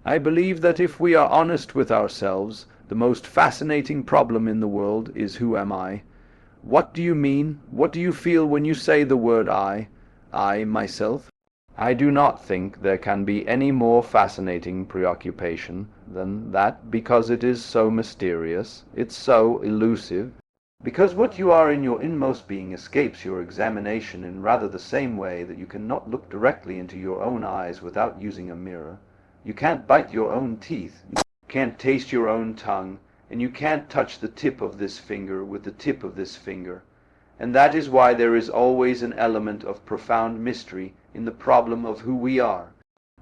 I believe that if we are honest with ourselves, the most fascinating problem in the world is who am I? What do you mean? What do you feel when you say the word I, myself? I do not think there can be any more fascinating preoccupation than that, because it is so mysterious, it's so elusive, because what you are in your inmost being escapes your examination in rather the same way that you cannot look directly into your own eyes without using a mirror. You can't bite your own teeth, you can't taste your own tongue, and you can't touch the tip of this finger with the tip of this finger. And that is why there is always an element of profound mystery in the problem of who we are.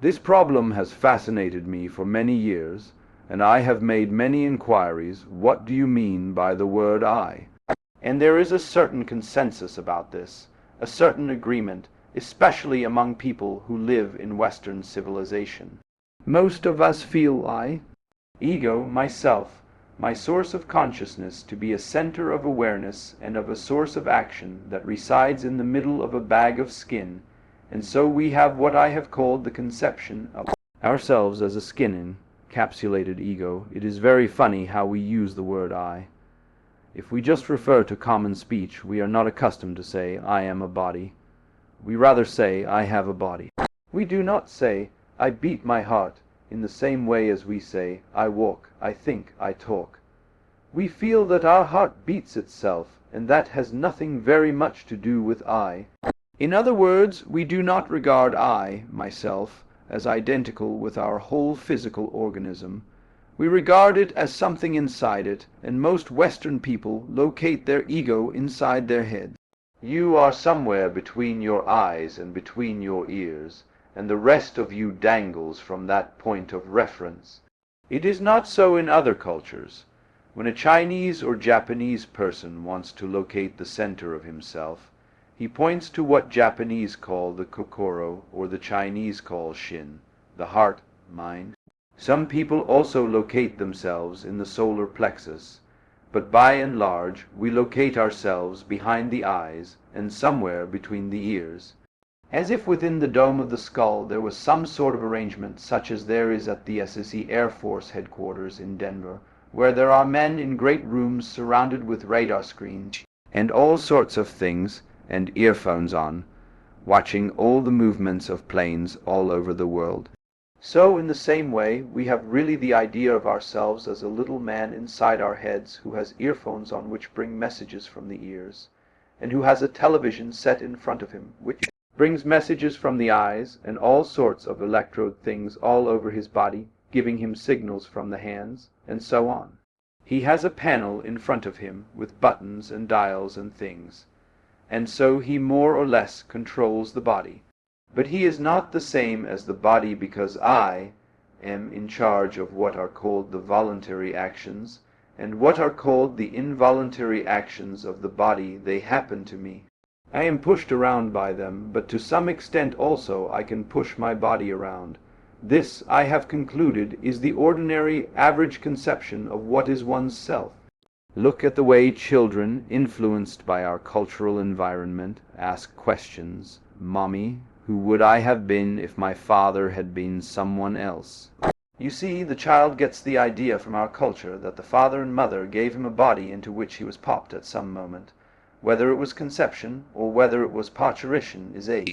This problem has fascinated me for many years, and I have made many inquiries. What do you mean by the word I? And there is a certain consensus about this, a certain agreement, especially among people who live in Western civilization. Most of us feel I, ego, myself, my source of consciousness, to be a center of awareness and of a source of action that resides in the middle of a bag of skin, and so we have what I have called the conception of ourselves as a skin-encapsulated ego. It is very funny how we use the word I. If we just refer to common speech, we are not accustomed to say, I am a body. We rather say, I have a body. We do not say, I beat my heart, in the same way as we say, I walk, I think, I talk. We feel that our heart beats itself, and that has nothing very much to do with I. In other words, we do not regard I, myself, as identical with our whole physical organism. We regard it as something inside it, and most Western people locate their ego inside their heads. You are somewhere between your eyes and between your ears, and the rest of you dangles from that point of reference. It is not so in other cultures. When a Chinese or Japanese person wants to locate the center of himself, he points to what Japanese call the kokoro, or the Chinese call shin, the heart, mind. Some people also locate themselves in the solar plexus, but by and large we locate ourselves behind the eyes and somewhere between the ears. As if within the dome of the skull there was some sort of arrangement such as there is at the SSE Air Force headquarters in Denver, where there are men in great rooms surrounded with radar screens and all sorts of things, and earphones on, watching all the movements of planes all over the world. So in the same way we have really the idea of ourselves as a little man inside our heads who has earphones on which bring messages from the ears, and who has a television set in front of him which brings messages from the eyes, and all sorts of electrode things all over his body, giving him signals from the hands, and so on. He has a panel in front of him with buttons and dials and things, and so he more or less controls the body. But he is not the same as the body, because I am in charge of what are called the voluntary actions, and what are called the involuntary actions of the body. They happen to me. I am pushed around by them, but to some extent also I can push my body around. This, I have concluded, is the ordinary, average conception of what is one's self. Look at the way children, influenced by our cultural environment, ask questions. Mommy, who would I have been if my father had been someone else? You see, the child gets the idea from our culture that the father and mother gave him a body into which he was popped at some moment. Whether it was conception, or whether it was parturition, is a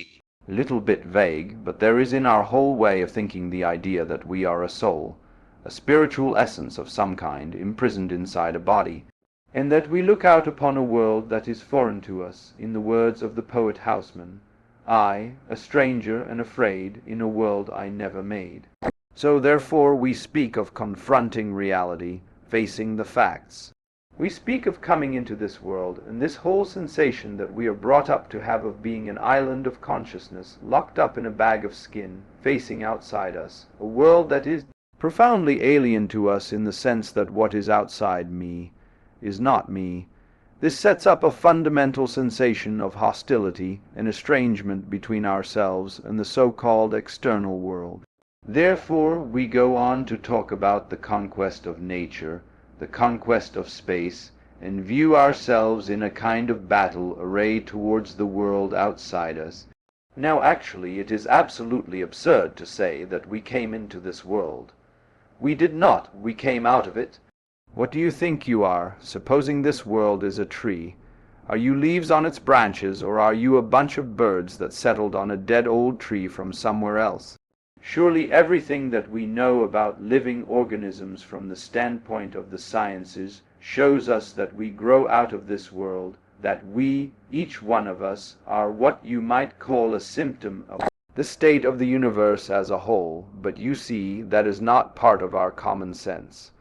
little bit vague, but there is in our whole way of thinking the idea that we are a soul, a spiritual essence of some kind, imprisoned inside a body, and that we look out upon a world that is foreign to us, in the words of the poet Haussmann, I, a stranger and afraid, in a world I never made. So therefore we speak of confronting reality, facing the facts. We speak of coming into this world, and this whole sensation that we are brought up to have of being an island of consciousness, locked up in a bag of skin, facing outside us, a world that is profoundly alien to us in the sense that what is outside me is not me. This sets up a fundamental sensation of hostility and estrangement between ourselves and the so-called external world. Therefore we go on to talk about the conquest of nature, the conquest of space, and view ourselves in a kind of battle arrayed towards the world outside us. Now actually it is absolutely absurd to say that we came into this world. We did not, we came out of it. What do you think you are, supposing this world is a tree? Are you leaves on its branches, or are you a bunch of birds that settled on a dead old tree from somewhere else? Surely everything that we know about living organisms from the standpoint of the sciences shows us that we grow out of this world, that we, each one of us, are what you might call a symptom of the state of the universe as a whole, but you see, that is not part of our common sense.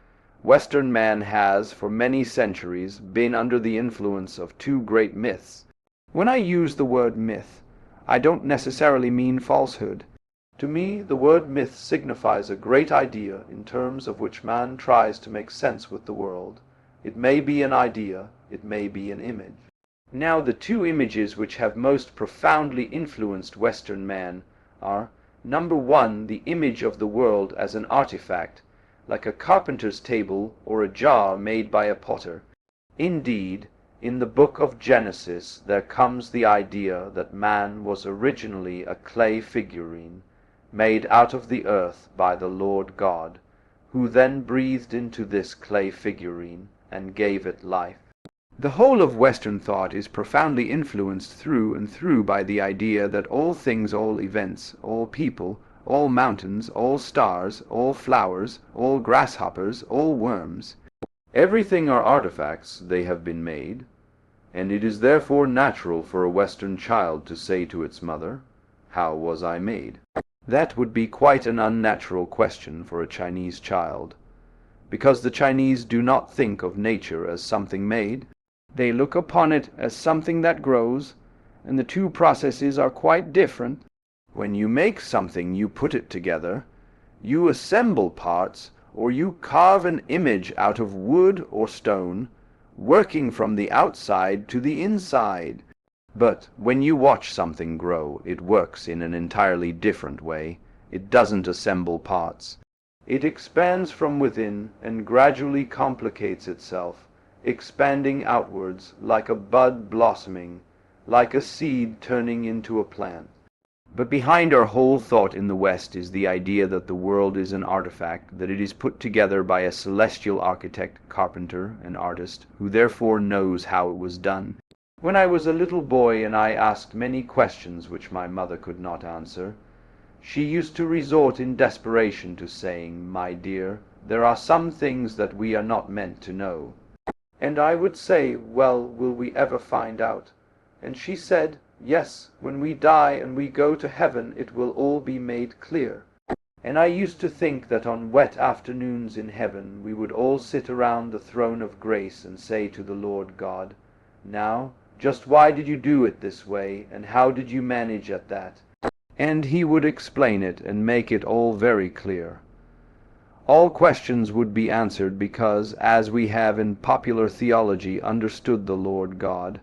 Western man has, for many centuries, been under the influence of two great myths. When I use the word myth, I don't necessarily mean falsehood. To me, the word myth signifies a great idea in terms of which man tries to make sense with the world. It may be an idea, it may be an image. Now, the two images which have most profoundly influenced Western man are, number one, the image of the world as an artifact, like a carpenter's table or a jar made by a potter. Indeed, in the book of Genesis there comes the idea that man was originally a clay figurine, made out of the earth by the Lord God, who then breathed into this clay figurine and gave it life. The whole of Western thought is profoundly influenced through and through by the idea that all things, all events, all people, all mountains, all stars, all flowers, all grasshoppers, all worms, everything are artifacts, they have been made, and it is therefore natural for a Western child to say to its mother, "How was I made?" That would be quite an unnatural question for a Chinese child, because the Chinese do not think of nature as something made. They look upon it as something that grows, and the two processes are quite different. When you make something, you put it together, you assemble parts, or you carve an image out of wood or stone, working from the outside to the inside. But when you watch something grow, it works in an entirely different way. It doesn't assemble parts. It expands from within and gradually complicates itself, expanding outwards like a bud blossoming, like a seed turning into a plant. But behind our whole thought in the West is the idea that the world is an artifact, that it is put together by a celestial architect, carpenter, and artist, who therefore knows how it was done. When I was a little boy and I asked many questions which my mother could not answer, she used to resort in desperation to saying, "My dear, there are some things that we are not meant to know." And I would say, "Well, will we ever find out?" And she said, "Yes, when we die and we go to heaven it will all be made clear." And I used to think that on wet afternoons in heaven we would all sit around the throne of grace and say to the Lord God, "Now, just why did you do it this way, and how did you manage at that?" And he would explain it and make it all very clear. All questions would be answered because, as we have in popular theology understood the Lord God,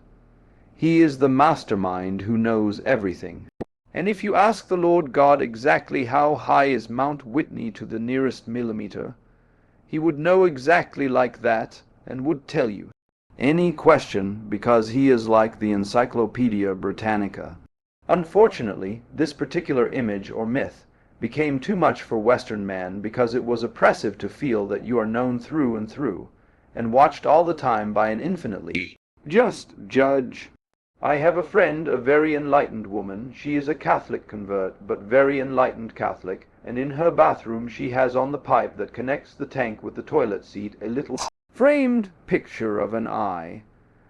He is the mastermind who knows everything. And if you ask the Lord God exactly how high is Mount Whitney to the nearest millimeter, He would know exactly like that and would tell you any question, because He is like the Encyclopedia Britannica. Unfortunately, this particular image or myth became too much for Western man because it was oppressive to feel that you are known through and through, and watched all the time by an infinitely just judge. I have a friend, a very enlightened woman. She is a Catholic convert, but very enlightened Catholic, and in her bathroom she has on the pipe that connects the tank with the toilet seat a little framed picture of an eye,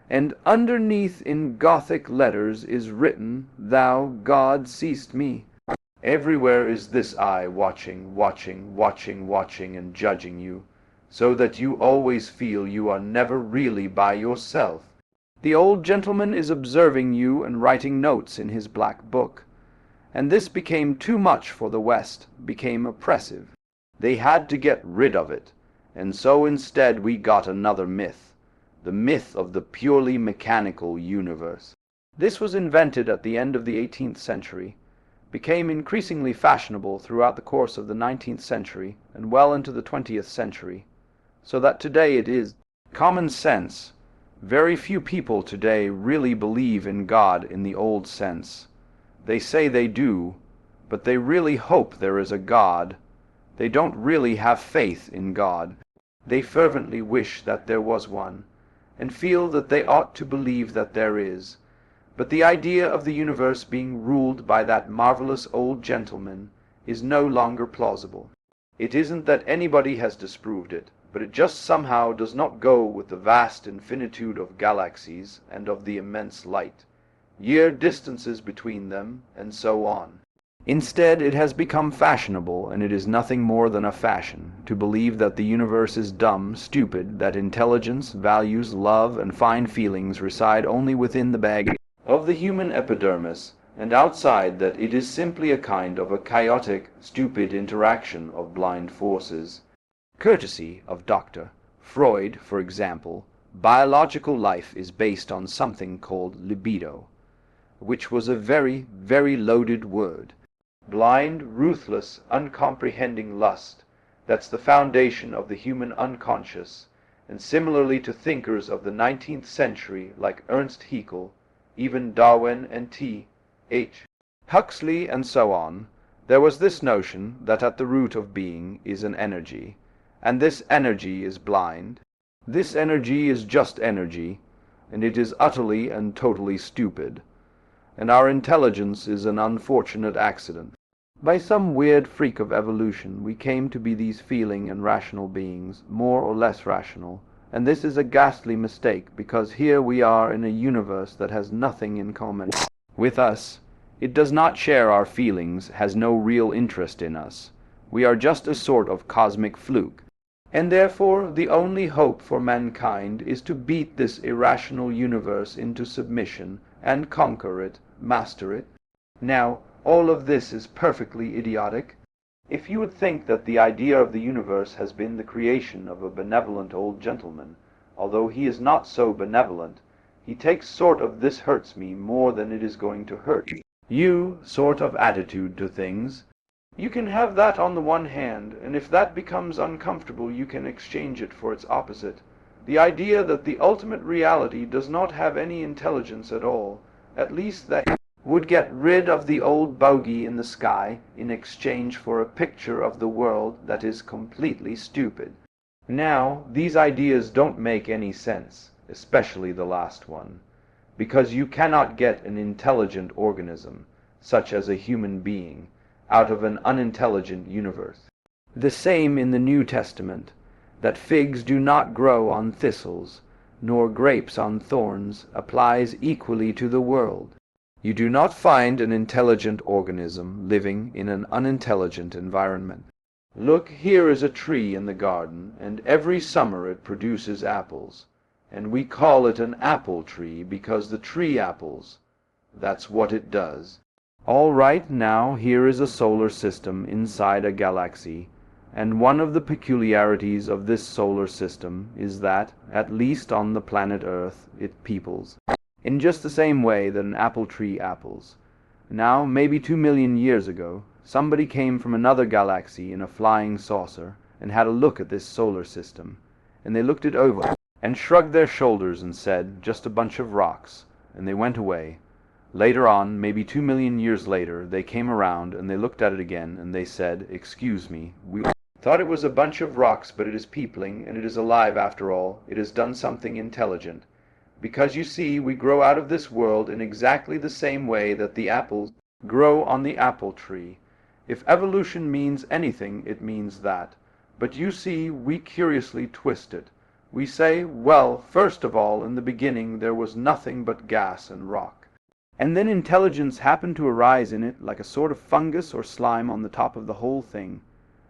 and underneath in Gothic letters is written, "Thou, God, seest me." Everywhere is this eye watching, watching, watching, watching, and judging you, so that you always feel you are never really by yourself. The old gentleman is observing you and writing notes in his black book. And this became too much for the West, became oppressive. They had to get rid of it, and so instead we got another myth, the myth of the purely mechanical universe. This was invented at the end of the 18th century, became increasingly fashionable throughout the course of the 19th century and well into the 20th century, so that today it is common sense. Very few people today really believe in God in the old sense. They say they do, but they really hope there is a God. They don't really have faith in God. They fervently wish that there was one, and feel that they ought to believe that there is. But the idea of the universe being ruled by that marvelous old gentleman is no longer plausible. It isn't that anybody has disproved it, but it just somehow does not go with the vast infinitude of galaxies and of the immense light, year distances between them, and so on. Instead, it has become fashionable, and it is nothing more than a fashion, to believe that the universe is dumb, stupid, that intelligence, values, love, and fine feelings reside only within the bag of the human epidermis, and outside that it is simply a kind of a chaotic, stupid interaction of blind forces. Courtesy of Dr. Freud, for example, biological life is based on something called libido, which was a very, very loaded word. Blind, ruthless, uncomprehending lust, that's the foundation of the human unconscious, and similarly to thinkers of the 19th century like Ernst Haeckel, even Darwin and T.H. Huxley and so on, there was this notion that at the root of being is an energy, and this energy is blind. This energy is just energy, and it is utterly and totally stupid, and our intelligence is an unfortunate accident. By some weird freak of evolution we came to be these feeling and rational beings, more or less rational, and this is a ghastly mistake, because here we are in a universe that has nothing in common with us. It does not share our feelings, has no real interest in us. We are just a sort of cosmic fluke, and therefore the only hope for mankind is to beat this irrational universe into submission, and conquer it, master it. Now, all of this is perfectly idiotic. If you would think that the idea of the universe has been the creation of a benevolent old gentleman, although he is not so benevolent, he takes sort of "this hurts me" more than it is going to hurt you sort of attitude to things. You can have that on the one hand, and if that becomes uncomfortable you can exchange it for its opposite, the idea that the ultimate reality does not have any intelligence at all, at least that would get rid of the old bogey in the sky in exchange for a picture of the world that is completely stupid. Now, these ideas don't make any sense, especially the last one, because you cannot get an intelligent organism, such as a human being, out of an unintelligent universe. The same in the New Testament, that figs do not grow on thistles, nor grapes on thorns, applies equally to the world. You do not find an intelligent organism living in an unintelligent environment. Look, here is a tree in the garden, and every summer it produces apples, and we call it an apple tree because the tree apples. That's what it does. All right, now here is a solar system inside a galaxy, and one of the peculiarities of this solar system is that, at least on the planet Earth, it peoples in just the same way that an apple tree apples. Now, maybe 2 million years ago, somebody came from another galaxy in a flying saucer and had a look at this solar system, and they looked it over and shrugged their shoulders and said, "Just a bunch of rocks," and they went away. Later on, maybe 2 million years later, they came around and they looked at it again and they said, "Excuse me, we thought it was a bunch of rocks, but it is peopling, and it is alive after all. It has done something intelligent. Because, you see, we grow out of this world in exactly the same way that the apples grow on the apple tree. If evolution means anything, it means that. But you see, we curiously twist it. We say, well, first of all, in the beginning there was nothing but gas and rock. And then intelligence happened to arise in it like a sort of fungus or slime on the top of the whole thing.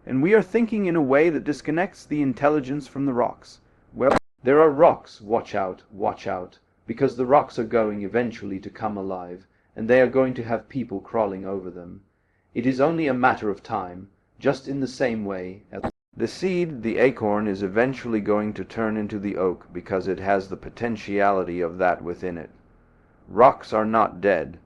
And we are thinking in a way that disconnects the intelligence from the rocks. Well, there are rocks, watch out, because the rocks are going eventually to come alive, and they are going to have people crawling over them. It is only a matter of time, just in the same way as the seed, the acorn, is eventually going to turn into the oak because it has the potentiality of that within it. Rocks are not dead.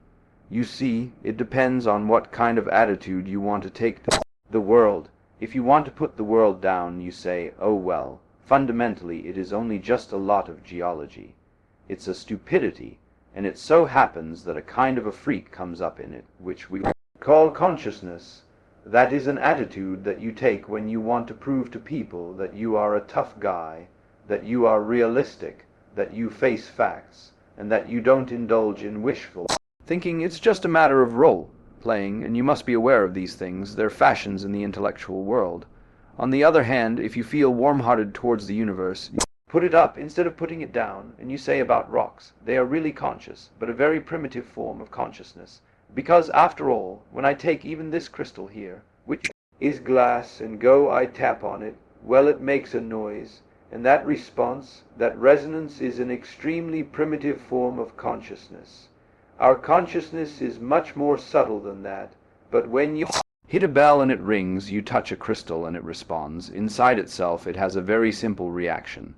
You see, it depends on what kind of attitude you want to take to the world. If you want to put the world down, you say, oh well, fundamentally it is only just a lot of geology. It's a stupidity, and it so happens that a kind of a freak comes up in it, which we call consciousness. That is an attitude that you take when you want to prove to people that you are a tough guy, that you are realistic, that you face facts, and that you don't indulge in wishful thinking. It's just a matter of role-playing, and you must be aware of these things. They're fashions in the intellectual world. On the other hand, if you feel warm-hearted towards the universe, you put it up instead of putting it down, and you say about rocks, they are really conscious, but a very primitive form of consciousness. Because, after all, when I take even this crystal here, which is glass, and go I tap on it, well, it makes a noise, and that response, that resonance, is an extremely primitive form of consciousness. Our consciousness is much more subtle than that, but when you hit a bell and it rings, you touch a crystal and it responds. Inside itself it has a very simple reaction.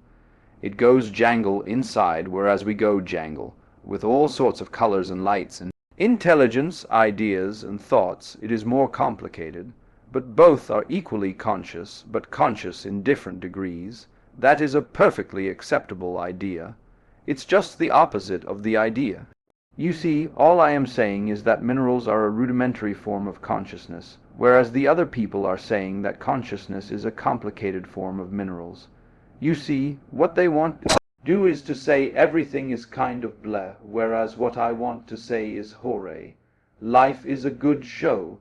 It goes jangle inside, whereas we go jangle, with all sorts of colors and lights and intelligence, ideas, and thoughts. It is more complicated, but both are equally conscious, but conscious in different degrees. That is a perfectly acceptable idea. It's just the opposite of the idea. You see, all I am saying is that minerals are a rudimentary form of consciousness, whereas the other people are saying that consciousness is a complicated form of minerals. You see, what they want to do is to say everything is kind of bleh, whereas what I want to say is hooray. Life is a good show,